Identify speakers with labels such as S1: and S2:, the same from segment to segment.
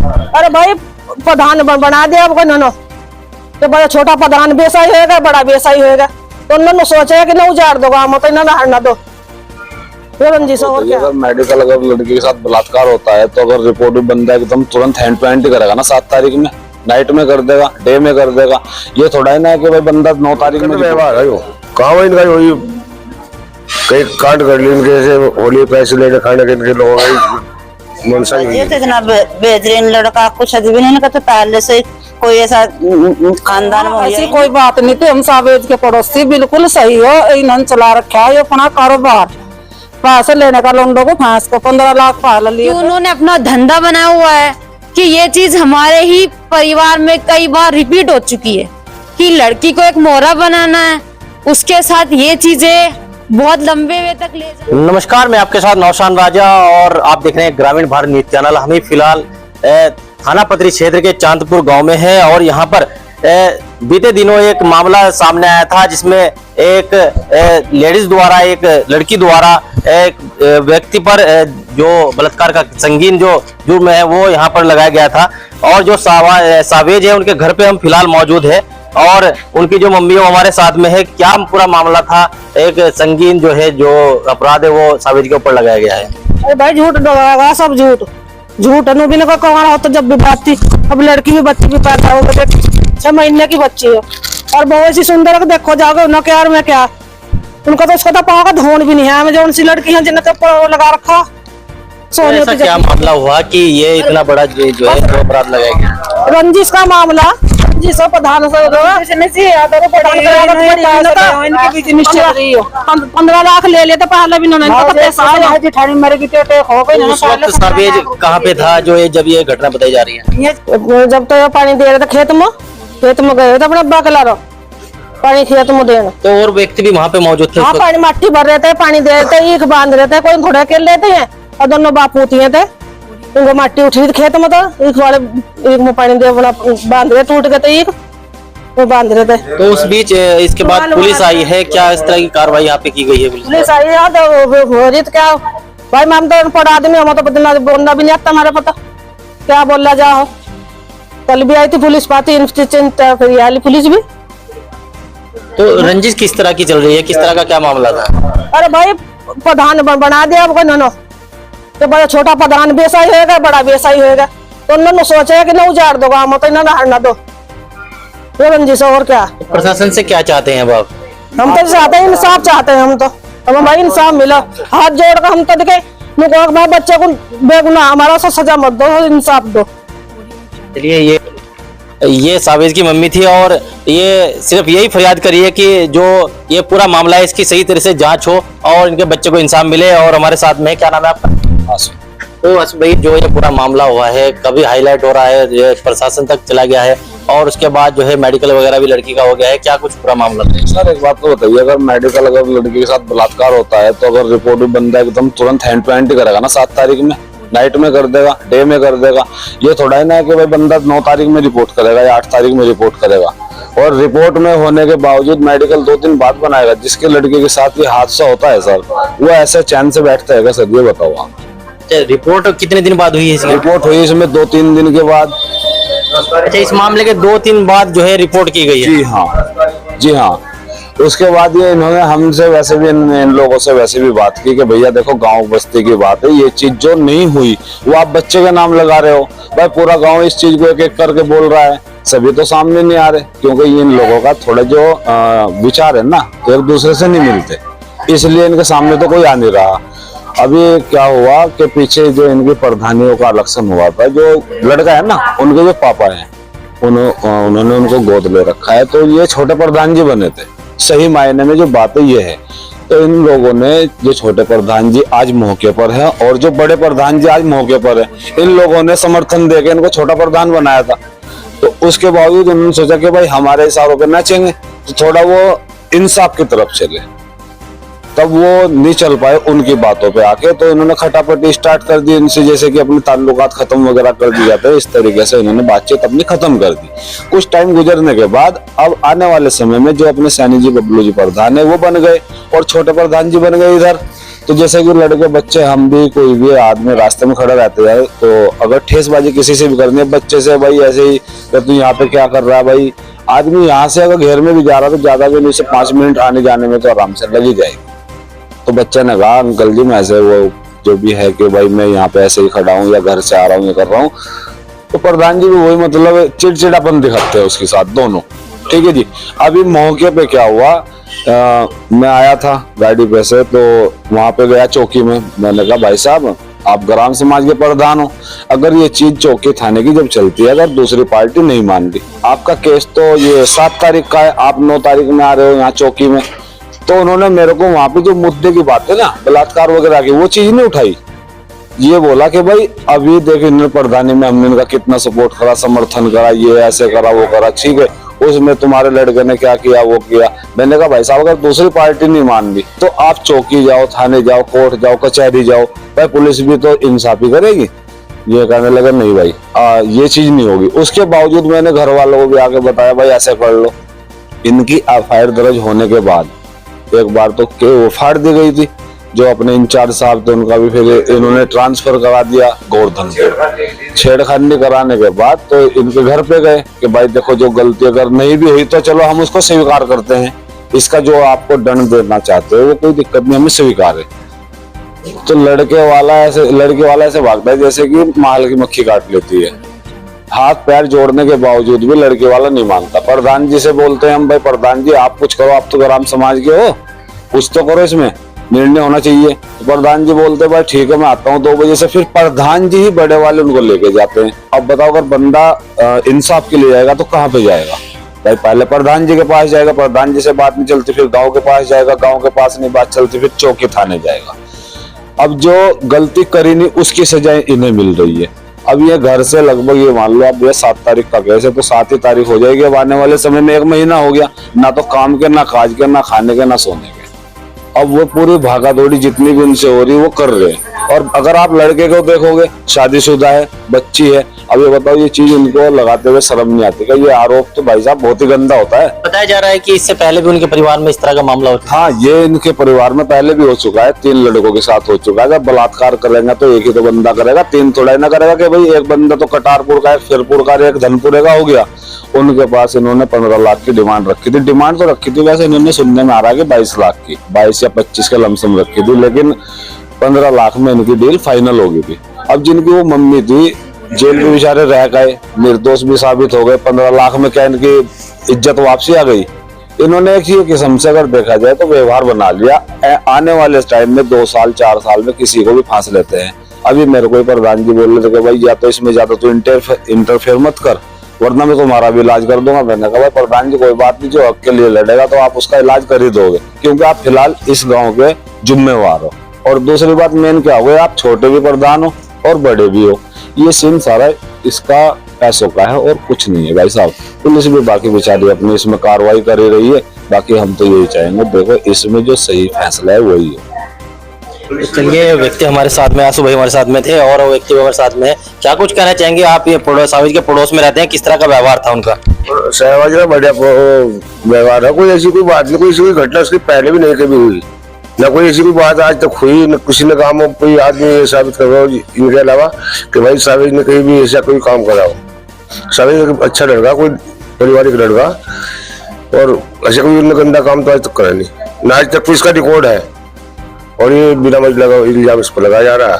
S1: अरे भाई प्रधान बना दिया अब नो तो बड़ा छोटा प्रधान बेसाई होएगा, बड़ा बेसाई होएगा, तो उन्होंने सोचा है कि ना उजाड़ दो गाँव तो इन्होंने हरना दो। रंजिश और क्या?
S2: अगर मेडिकल अगर लड़की के साथ बलात्कार होता है तो अगर रिपोर्ट भी बंदा एकदम तुरंत हैंड टू हैंड ही करेगा ना, 7 तारीख में नाइट में कर देगा, डे में कर देगा। ये थोड़ा ही ना है कि भाई बंदा 9 तारीख में
S3: व्यवहार है। कहाँ इनका वही कहीं काट कर ली इनके से होली पैसे लेके खाने के इनके लोगों का
S4: ये तो इतना बेहतरीन लड़का, कुछ भी नहीं करता पहले से कोई ऐसा खानदान में
S1: ऐसी कोई बात नहीं थी। हम सावेद के पड़ोसी बिल्कुल सही हो, इन्होंने चला रखा है अपना कारोबार, पैसे लेने का लोगों को फांस को 15 लाख पाल लिए।
S5: उन्होंने अपना धंधा बनाया हुआ है कि ये चीज हमारे ही परिवार में कई बार रिपीट हो चुकी है कि लड़की को एक मोहरा बनाना है, उसके साथ ये चीजें बहुत लंबे वे तक ले जाए।
S6: नमस्कार, मैं आपके साथ नौशान राजा और आप देख रहे हैं ग्रामीण भारत न्यूज चैनल। हमें फिलहाल थाना पतरी क्षेत्र के चांदपुर गांव में है और यहां पर बीते दिनों एक मामला सामने आया था जिसमें एक लेडीज द्वारा, एक लड़की द्वारा एक व्यक्ति पर जो बलात्कार का संगीन जो जुर्म है वो यहां पर लगाया गया था। और जो सावेज है उनके घर पे हम फिलहाल मौजूद है और उनकी जो मम्मी वो हमारे साथ में है। क्या पूरा मामला था, एक संगीन जो है जो अपराध है वो सावेज के ऊपर लगाया गया है।
S1: अरे भाई झूठ डोगा, सब झूठ झूठ अनुबिन का कमाना होता जब भी बात थी। अब लड़की भी बच्ची भी पैदा हो गई, 6 महीने की बच्ची है और बहुत ऐसी सुंदर देखो जाओगे उन्हें क्या और मैं क्या, उनका तो उसका तो पाँव का धोन भी नहीं है। हमें जो उनसी लड़की है जिन्हें तो लगा रखा सोने
S6: ऐसा क्या मामला हुआ कि ये इतना बड़ा जो है जो अपराध लगाया गया?
S1: रंजिश का मामला, रंजिश प्रधान से 15 लाख ले लेते पहले भी
S6: सावेज कहाँ पे था जो ये जब ये घटना बताई जा रही है?
S1: जब तो ये पानी दे रहे थे खेत में गए थे अपने अब्बा के लारो पानी खेत में देना,
S6: तो और व्यक्ति भी वहाँ पे मौजूद थे?
S1: हाँ, पानी मट्टी भर रहे थे, पानी दे रहे थे, ईख बांध रहे थे, कोई घोड़े के लेते हैं और दोनों बाप होती थे, उनको मट्टी उठी थी खेत में, तो ईख वाले ईख में पानी दे बांध रहे, टूट गए थे ईख वो बांध रहे थे।
S6: तो उस बीच इसके बाद पुलिस आई है, क्या इस तरह की कार्रवाई यहाँ पे की गई है?
S1: पुलिस आई है तो हो रही तो क्या भाई, हम तो पढ़ा आदमी, हम तो बोलना भी नहीं आता, हमारे पता क्या बोला जाओ। कल भी आई थी पुलिस, पाती चिंता पुलिस भी।
S6: तो रंजिश किस तरह की चल रही है, किस तरह का क्या मामला था?
S1: अरे भाई प्रधान बना दिया अब नो तो बड़ा छोटा प्रधान बेसाई होएगा, बड़ा बेसाई होएगा, तो उन्होंने सोचा है कि ना उजाड़ दो गाँव तो इन्होंने हरना दो। रंजिश और क्या?
S6: प्रशासन से क्या चाहते हैं अब आप?
S1: हम तो चाहते हैं इंसाफ, चाहते हैं हम तो, हमें भाई इंसाफ मिला, हाथ जोड़ कर हम तो देखे भाई बच्चे को बेगुनाह हमारा सजा मत दो, इंसाफ दो।
S6: चलिए, ये सावेज की मम्मी थी और ये सिर्फ यही फरियाद करी है कि जो ये पूरा मामला है इसकी सही तरह से जांच हो और इनके बच्चे को इंसाफ मिले। और हमारे साथ में क्या नाम है आपका? तो भाई जो ये पूरा मामला हुआ है कभी हाईलाइट हो रहा है, ये प्रशासन तक चला गया है और उसके बाद जो है मेडिकल वगैरह भी लड़की का हो गया है, क्या कुछ पूरा मामला था?
S2: सर एक बात तो बताइए, अगर मेडिकल अगर लड़की के साथ बलात्कार होता है तो अगर रिपोर्ट भी बंदा एकदम तुरंत हैंड टू हैंड ही करेगा ना, 7 तारीख में नाइट में कर देगा, डे में कर देगा। ये थोड़ा ही ना है कि भाई बंदा 9 तारीख में रिपोर्ट करेगा या 8 तारीख में रिपोर्ट करेगा। और रिपोर्ट में होने के बावजूद मेडिकल 2 दिन बाद बनाएगा। जिसके लड़के के साथ ये हादसा होता है सर, वो ऐसे चैन से बैठता है सर, ये बताओ आप।
S6: रिपोर्ट कितने दिन बाद हुई है इसकी?
S2: रिपोर्ट हुई इसमें 2-3 दिन के बाद।
S6: अच्छा, इस मामले के 2-3 बाद जो है रिपोर्ट की गई है?
S2: जी हाँ, जी हाँ। उसके बाद ये इन्होंने हमसे वैसे भी इन लोगों से वैसे भी बात की कि भैया देखो गांव बस्ती की बात है, ये चीज जो नहीं हुई वो आप बच्चे का नाम लगा रहे हो। भाई पूरा गांव इस चीज को एक एक करके बोल रहा है, सभी तो सामने नहीं आ रहे क्योंकि इन लोगों का थोड़ा जो विचार है ना एक दूसरे से नहीं मिलते, इसलिए इनके सामने तो कोई आ नहीं रहा। अभी क्या हुआ कि पीछे जो इनकी प्रधानियों का इलेक्शन हुआ था, जो लड़का है ना उनके जो पापा है उन्होंने उनको गोद ले रखा है, तो ये छोटे प्रधान जी बने थे। सही मायने में जो बात है ये है, तो इन लोगों ने जो छोटे प्रधान जी आज मौके पर है और जो बड़े प्रधान जी आज मौके पर है, इन लोगों ने समर्थन देके इनको छोटा प्रधान बनाया था। तो उसके बावजूद उन्होंने सोचा कि भाई हमारे इशारों पे नाचेंगे तो थोड़ा वो इंसाफ की तरफ चले, तब वो नहीं चल पाए उनकी बातों पे आके, तो इन्होंने खटापटी स्टार्ट कर दी इनसे, जैसे कि अपने ताल्लुकात खत्म वगैरह कर दिए जाते हैं, इस तरीके से इन्होंने बातचीत अपनी खत्म कर दी। कुछ टाइम गुजरने के बाद अब आने वाले समय में जो अपने सैनी जी बबलू जी प्रधान है वो बन गए और छोटे प्रधान जी बन गए इधर। तो जैसे कि लड़के बच्चे, हम भी कोई भी आदमी रास्ते में खड़ा रहते हैं तो अगर ठेसबाजी किसी से भी करनी है बच्चे से, भाई ऐसे ही कि तू यहाँ पे क्या कर रहा है, भाई आदमी यहाँ से अगर घेर में भी जा रहा तो ज्यादा भी नहीं से 5 मिनट आने जाने में तो आराम से लग ही जाएगी। तो बच्चे ने कहा अंकल जी मैं ऐसे वो जो भी है कि भाई मैं यहाँ पे ऐसे ही खड़ा हूँ या घर से आ रहा हूँ, ये कर रहा हूँ। तो प्रधान जी भी वही मतलब चिड़चिड़ापन दिखाते हैं उसके साथ दोनों। ठीक है जी। अभी मौके पे क्या हुआ, मैं आया था गाड़ी पे से, तो वहां पे गया चौकी में। मैंने कहा भाई साहब आप ग्राम समाज के प्रधान हो, अगर ये चीज चौकी थाने की जब चलती है अगर दूसरी पार्टी नहीं मान रही, आपका केस तो ये 7 तारीख का है, आप 9 तारीख में आ रहे हो यहाँ चौकी में। तो उन्होंने मेरे को वहां पे जो मुद्दे की बात है ना बलात्कार वगैरह की, वो चीज नहीं उठाई। ये बोला कि भाई अभी देख इन्होंने प्रधानी में हमने इनका कितना सपोर्ट करा, समर्थन करा, ये ऐसे करा वो करा, ठीक है उसमें तुम्हारे लड़के ने क्या किया वो किया। मैंने कहा भाई साहब अगर दूसरी पार्टी नहीं मान ली तो आप चौकी जाओ, थाने जाओ, कोर्ट जाओ, कचहरी जाओ, भाई पुलिस भी तो इंसाफी करेगी। ये कहने लगा नहीं भाई ये चीज नहीं होगी। उसके बावजूद मैंने घर वालों को भी आके बताया भाई ऐसे कर लो। इनकी एफआईआर दर्ज होने के बाद एक बार तो वो फाड़ दी गई थी, जो अपने इंचार्ज साहब थे उनका भी फिर इन्होंने ट्रांसफर करा दिया गोवर्धन को। छेड़खानी कराने के बाद तो इनके घर पे गए कि भाई देखो जो गलती अगर नहीं भी हुई तो चलो हम उसको स्वीकार करते हैं, इसका जो आपको दंड देना चाहते हो वो कोई दिक्कत नहीं, हमें स्वीकार है। तो लड़के वाला ऐसे भागता है जैसे कि माल की मक्खी काट लेती है। हाथ पैर जोड़ने के बावजूद भी लड़के वाला नहीं मानता। प्रधान जी से बोलते हैं हम भाई प्रधान जी आप कुछ करो, आप तो ग्राम समाज के हो, कुछ तो करो, इसमें निर्णय होना चाहिए। तो प्रधान जी बोलते भाई ठीक है मैं आता हूँ 2 बजे से। फिर प्रधान जी ही बड़े वाले उनको लेके जाते हैं। अब बताओ अगर बंदा इंसाफ के लिए जाएगा तो कहाँ पे जाएगा भाई, पहले प्रधान जी के पास जाएगा, प्रधान जी से बात नहीं चलती फिर गाँव के पास जाएगा, गाँव के पास नहीं बात चलती फिर चौकी थाने जाएगा। अब जो गलती करी नहीं उसकी सजाएं इन्हें मिल रही है। अब ये घर से लगभग ये मान लो अब ये 7 तारीख का केस है तो 7 ही तारीख हो जाएगी। अब आने वाले समय में 1 महीना हो गया, ना तो काम के, ना काज के, ना खाने के, ना सोने के। अब वो पूरी भागा दौड़ी जितनी भी उनसे हो रही वो कर रहे हैं। और अगर आप लड़के को देखोगे शादीशुदा है, बच्ची है, अब ये बताओ ये चीज उनको लगाते हुए शर्म नहीं आती क्या? ये आरोप तो भाई साहब बहुत ही गंदा होता है।
S6: बताया जा रहा है कि इससे पहले भी उनके परिवार में इस तरह का मामला होता है।
S2: हाँ ये इनके परिवार में पहले भी हो चुका है, 3 लड़कों के साथ हो चुका है। जब बलात्कार करेंगे तो एक ही तो बंदा करेगा, 3 थोड़ा ही ना करेगा कि भाई एक बंदा तो कटारपुर का, एक फिरपुर का, एक धनपुरे का हो गया। उनके पास इन्होंने 15 लाख की डिमांड रखी थी। डिमांड तो रखी थी वैसे इन्होंने सुनने में आ रहा है कि 22 लाख की, 22 या 25 के लमसम रखी थी, लेकिन 15 लाख में इनकी डील फाइनल हो गई थी। अब जिनकी वो मम्मी थी जेल में बेचारे रह गए, निर्दोष भी साबित हो गए, 15 लाख में क्या इनकी इज्जत वापसी आ गई। इन्होंने एक ही किस्म से अगर देखा जाए तो व्यवहार बना लिया। आने वाले टाइम में 2 साल 4 साल में किसी को भी फांस लेते हैं। अभी मेरे को प्रधान जी बोल रहे थे कि भाई या तो इसमें ज्यादा तो इंटरफेयर मत कर वरना मैं तुम्हारा भी इलाज कर दूंगा। मैंने कहा भाई प्रधान जी कोई बात नहीं, जो हक के लिए लड़ेगा तो आप उसका इलाज कर ही दोगे क्योंकि आप फिलहाल इस गाँव के जिम्मेवार हो। और दूसरी बात मेन क्या हुआ, आप छोटे भी प्रधान हो और बड़े भी हो। ये सीन सारा इसका पैसों का है और कुछ नहीं है भाई साहब। पुलिस भी बाकी बेचारी अपनी इसमें कार्रवाई कर ही रही है। बाकी हम तो यही चाहेंगे देखो इसमें जो सही फैसला है वही है।
S6: चलिए व्यक्ति हमारे साथ में, आंसू भाई हमारे साथ में थे और वो व्यक्ति हमारे साथ में है। क्या कुछ कहना चाहेंगे आप? ये साविज के पड़ोस में रहते हैं, किस तरह का व्यवहार था उनका?
S3: सहवाज का बढ़िया व्यवहार है, कोई ऐसी कोई बात नहीं, कोई ऐसी कोई घटना उसकी पहले भी नहीं कभी हुई, ना कोई ऐसी कोई बात आज तक हुई, न किसी ने काम कोई आदमी ये साबित कर रहा हो इनके अलावा कि भाई साविज ने कहीं भी ऐसा कोई काम करा हो। साविज अच्छा लड़का, कोई पारिवारिक लड़का, और ऐसा कोई उन्होंने गंदा काम तो आज तक करा नहीं, ना आज तक इसका रिकॉर्ड है। और ये बिना मज लगा इल्जाम इस पर लगाया जा रहा है,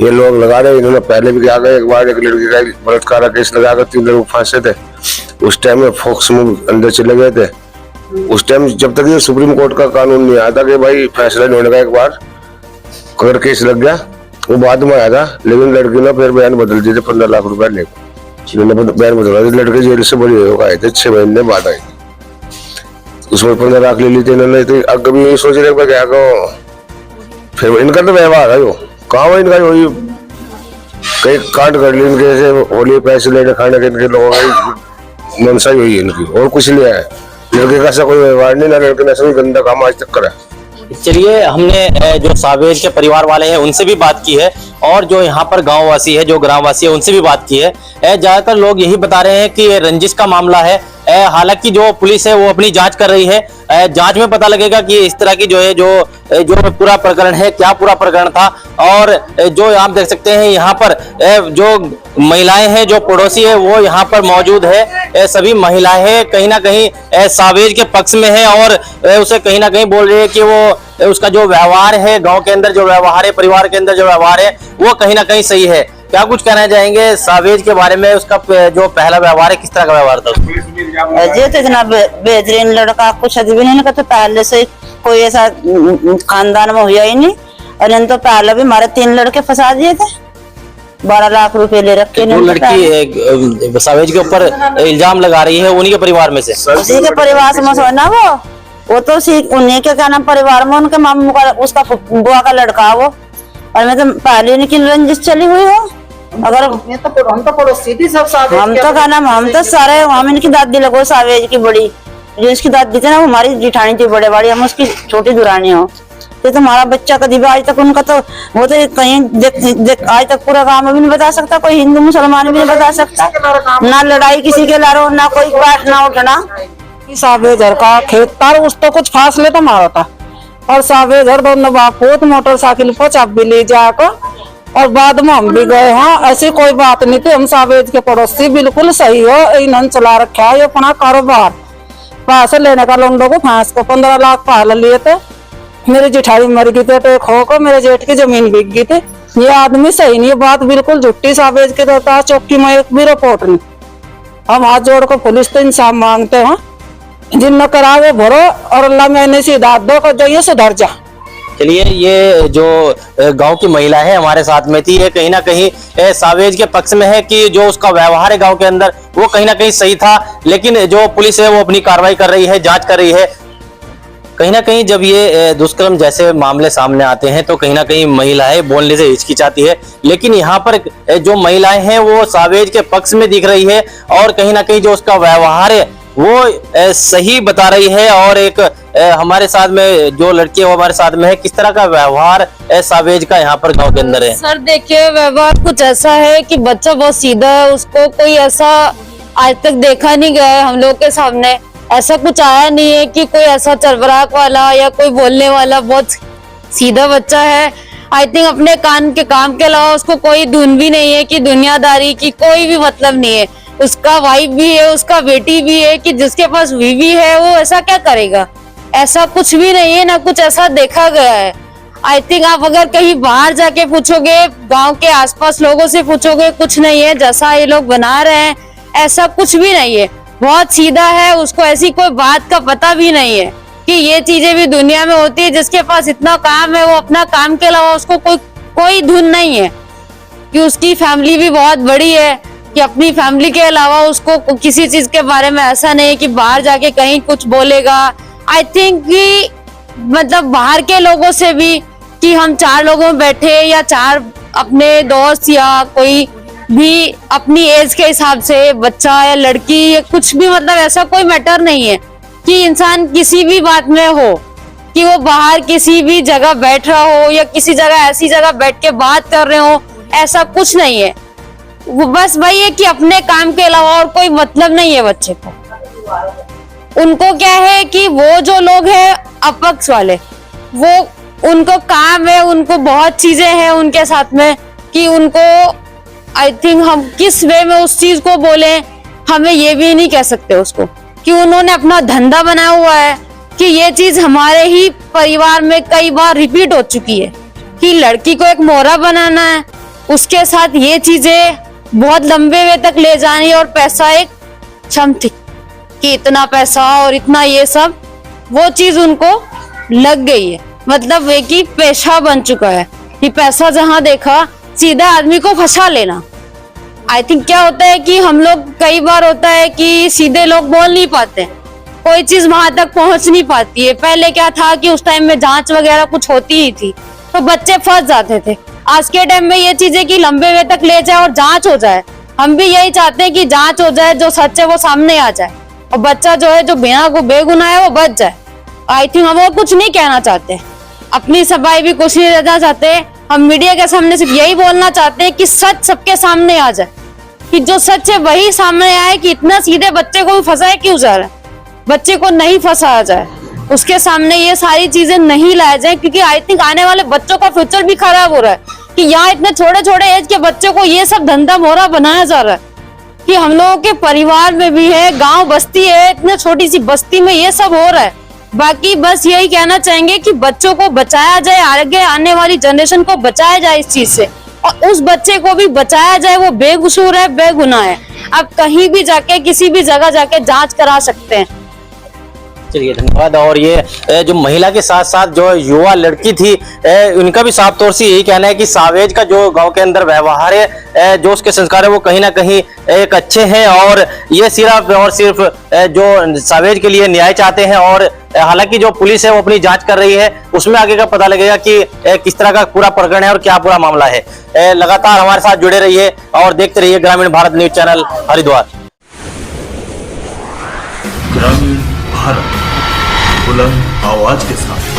S3: ये लोग लगा रहे। इन्होंने पहले भी क्या गए, एक बार एक लड़की का बलात्कार का केस लगाकर 3 लोग फांसे थे। उस टाइम में फोक्स में अंदर चले गए थे। उस टाइम जब तक ये सुप्रीम कोर्ट का कानून नहीं आया था कि भाई फैसला नहीं होने का, एक बार अगर केस लग गया वो बाद में आया था, लेकिन लड़की ने फिर बयान बदल दिए थे 15 लाख रुपए लेकर। बयान बदला, लड़के जेल से बड़ी होकर आए थे, 6 महीने बाद आए थे, उसमें 15 लाख ले ली थी इन्होंने। तो अब कभी ये सोच रहे क्या कहो, फिर इनका तो व्यवहार है, कहाँ इनका वही कई कांड कर ली इनके, ऐसे होली पैसे लेने खाने के इनके लोगों की मनसा ही हुई इनकी, और कुछ नहीं है। लड़के का ऐसा कोई व्यवहार नहीं, ना लड़के ने ऐसा कोई गंदा काम आज तक करा।
S6: चलिए, हमने जो सावेज के परिवार वाले हैं उनसे भी बात की है और जो यहाँ पर गांव वासी है, जो ग्रामवासी है, उनसे भी बात की है। ज्यादातर लोग यही बता रहे हैं कि ये रंजिश का मामला है। हालांकि जो पुलिस है वो अपनी जांच कर रही है। जांच में पता लगेगा कि इस तरह की जो है जो पूरा प्रकरण है, क्या पूरा प्रकरण था। और जो आप देख सकते हैं यहाँ पर जो महिलाएं हैं, जो पड़ोसी है वो यहाँ पर मौजूद है। सभी महिलाएं कहीं ना कहीं सावेज के पक्ष में है और उसे कहीं ना कहीं बोल रही है कि वो उसका जो व्यवहार है, गांव के अंदर जो व्यवहार है, परिवार के अंदर जो व्यवहार है, वो कहीं ना कहीं सही है। क्या कुछ कहना चाहेंगे सावेज के बारे में? उसका जो पहला व्यवहार है, किस तरह का व्यवहार था?
S4: ये तो इतना बेहतरीन लड़का, कुछ भी नहीं कहते, पहले से कोई ऐसा खानदान में हुआ ही नहीं। और इन तो पहले भी हमारे 3 लड़के फंसा दिए थे, 12 लाख रुपए ले रखे।
S6: जो लड़की सावेज के ऊपर इल्जाम लगा रही है, उन्हीं के परिवार में से?
S4: उसी के परिवार से मसो ना, वो तो उन्हीं के क्या नाम परिवार में, उनके मामू का, उसका बुआ का लड़का वो। और मैं तो पहले की रंजिश चली हुई हो। अगर
S1: हम तो पड़ोसी थी सब सावेज
S4: हम तो क्या नाम, हम तो सारे, हम इनकी दादी लगो सावेज की बड़ी, जो इसकी दादी थी ना, वो हमारी जिठानी थी बड़े वाली, हम उसकी छोटी दुरानी हो। तो तुम्हारा बच्चा कभी भी आज तक उनका तो वो तो कहीं आज तक पूरा गांव में भी नहीं बता सकता, कोई हिंदू मुसलमान भी नहीं बता सकता। ना लड़ाई किसी के लारो, ना कोई बात ना उठना।
S1: सावेजर का खेत पर उस तो कुछ फासले तो मारा था। और सावेजर दोनों बापूत मोटरसाइकिल पर चाबी ले जाकर, और बाद में हम भी गए। हाँ, ऐसी कोई बात नहीं थी। हम सावेज के पड़ोसी बिल्कुल सही हो। इन्होंने चला रखा है अपना कारोबार। पैसे लेने का लोगों को फांस को 15 लाख पाल लिए थे। मेरी जिठाई मर गई थी, तो खो को मेरे जेठ की जमीन बिक गई थी। ये आदमी सही नहीं, ये बात बिल्कुल झूठी। सावेज के देता चौकी में एक भी रिपोर्ट नहीं। हम हाथ जोड़ कर पुलिस तो इंसाफ मांगते हैं, जिन करावे भरो और अल्लाह मैंने सीधा दो को जाइए सुधर जा।
S6: चलिए, ये जो गांव की महिला है हमारे साथ में थी, ये कहीं ना कहीं सावेज के पक्ष में है कि जो उसका व्यवहार है गांव के अंदर वो कहीं ना कहीं सही था। लेकिन जो पुलिस है वो अपनी कार्रवाई कर रही है, जांच कर रही है। कहीं ना कहीं जब ये दुष्कर्म जैसे मामले सामने आते हैं तो कहीं ना कहीं महिलाएं बोलने से हिचकिचाती है। लेकिन यहाँ पर जो महिलाएं हैं वो सावेज के पक्ष में दिख रही है और कहीं ना कहीं जो उसका व्यवहार है वो सही बता रही है। और एक हमारे साथ में जो लड़की है वो हमारे साथ में है, किस तरह का व्यवहार सावेज का यहाँ पर गांव के अंदर है?
S5: सर देखिए, व्यवहार कुछ ऐसा है कि बच्चा बहुत सीधा है। उसको कोई ऐसा आज तक देखा नहीं गया है हम लोग के सामने। ऐसा कुछ आया नहीं है कि कोई ऐसा चरबराक वाला या कोई बोलने वाला, बहुत सीधा बच्चा है। आई थिंक अपने काम के अलावा उसको कोई धुन भी नहीं है कि दुनियादारी की कोई भी मतलब नहीं है। उसका वाइफ भी है, उसका बेटी भी है, कि जिसके पास बीवी है वो ऐसा क्या करेगा? ऐसा कुछ भी नहीं है, ना कुछ ऐसा देखा गया है। आई थिंक आप अगर कहीं बाहर जाके पूछोगे, गांव के आसपास लोगों से पूछोगे, कुछ नहीं है जैसा ये लोग बना रहे हैं, ऐसा कुछ भी नहीं है। बहुत सीधा है, उसको ऐसी कोई बात का पता भी नहीं है कि ये चीजें भी दुनिया में होती है। जिसके पास इतना काम है वो अपना काम के अलावा उसको कोई धुन नहीं है कि उसकी फैमिली भी बहुत बड़ी है, कि अपनी फैमिली के अलावा उसको किसी चीज के बारे में ऐसा नहीं है कि बाहर जाके कहीं कुछ बोलेगा। आई थिंक कि मतलब बाहर के लोगों से भी, कि हम 4 लोगों में बैठे या 4 अपने दोस्त या कोई भी अपनी एज के हिसाब से, बच्चा या लड़की या कुछ भी, मतलब ऐसा कोई मैटर नहीं है कि इंसान किसी भी बात में हो, कि वो बाहर किसी भी जगह बैठ रहा हो या किसी जगह ऐसी जगह बैठ के बात कर रहे हो, ऐसा कुछ नहीं है। वो बस वही है कि अपने काम के अलावा और कोई मतलब नहीं है बच्चे को। उनको क्या है कि वो जो लोग हैं अपक्ष वाले, वो उनको काम है, उनको बहुत चीजें हैं उनके साथ में, कि उनको आई थिंक हम किस वे में उस चीज को बोले, हमें ये भी नहीं कह सकते उसको, कि उन्होंने अपना धंधा बनाया हुआ है। कि ये चीज हमारे ही परिवार में कई बार रिपीट हो चुकी है कि लड़की को एक मोहरा बनाना है, उसके साथ ये चीजें बहुत लंबे वे तक ले जानी, और पैसा एक क्षम थी कि इतना पैसा और इतना ये सब, वो चीज उनको लग गई है। मतलब वे की पेशा बन चुका है कि पैसा जहां देखा सीधा आदमी को फंसा लेना। आई थिंक क्या होता है कि हम लोग, कई बार होता है कि सीधे लोग बोल नहीं पाते, कोई चीज वहां तक पहुंच नहीं पाती है। पहले क्या था कि उस टाइम में जांच वगैरह कुछ होती ही थी तो बच्चे फंस जाते थे। आज के टाइम में ये चीजें कि लंबे वे तक ले जाए और जांच हो जाए। हम भी यही चाहते हैं कि जांच हो जाए, जो सच है वो सामने आ जाए और बच्चा जो है, जो बिना बेगुनाह है, वो बच जाए। आई थिंक हम और कुछ नहीं कहना चाहते। अपनी सफाई भी कुछ नहीं रहना चाहते। हम मीडिया के सामने सिर्फ यही बोलना चाहते हैं कि सच सबके सामने आ जाए, कि जो सच है वही सामने आए, कि इतना सीधे बच्चे को भी फंसाए क्यों जा रहा है, बच्चे को नहीं फंसाया जाए, उसके सामने ये सारी चीजें नहीं लाया जाए। क्योंकि आई थिंक आने वाले बच्चों का फ्यूचर भी खराब हो रहा है कि यहाँ इतने छोटे छोटे एज के बच्चों को ये सब धंधा मोहरा बनाया जा रहा है। कि हम लोगों के परिवार में भी है, गांव बस्ती है, इतने छोटी सी बस्ती में ये सब हो रहा है। बाकी बस यही कहना चाहेंगे कि बच्चों को बचाया जाए, आगे आने वाली जनरेशन को बचाया जाए इस चीज से, और उस बच्चे को भी बचाया जाए, वो बेकसूर है, बेगुनाह है। आप कहीं भी जाके किसी भी जगह जाके जांच करा सकते हैं।
S6: चलिए धन्यवाद। और ये जो महिला के साथ साथ जो युवा लड़की थी, उनका भी साफ तौर से यही कहना है कि सावेज का जो गांव के अंदर व्यवहार है, जो उसके संस्कार है, वो कहीं ना कहीं एक अच्छे हैं, और ये सिर्फ और सिर्फ जो सावेज के लिए न्याय चाहते हैं। और हालांकि जो पुलिस है वो अपनी जांच कर रही है, उसमें आगे का पता लगेगा कि किस तरह का पूरा प्रकरण है और क्या पूरा मामला है। लगातार हमारे साथ जुड़े रहिए और देखते रहिए ग्रामीण भारत न्यूज चैनल हरिद्वार।
S7: ग्रामीण भारत, बुलंद आवाज के साथ।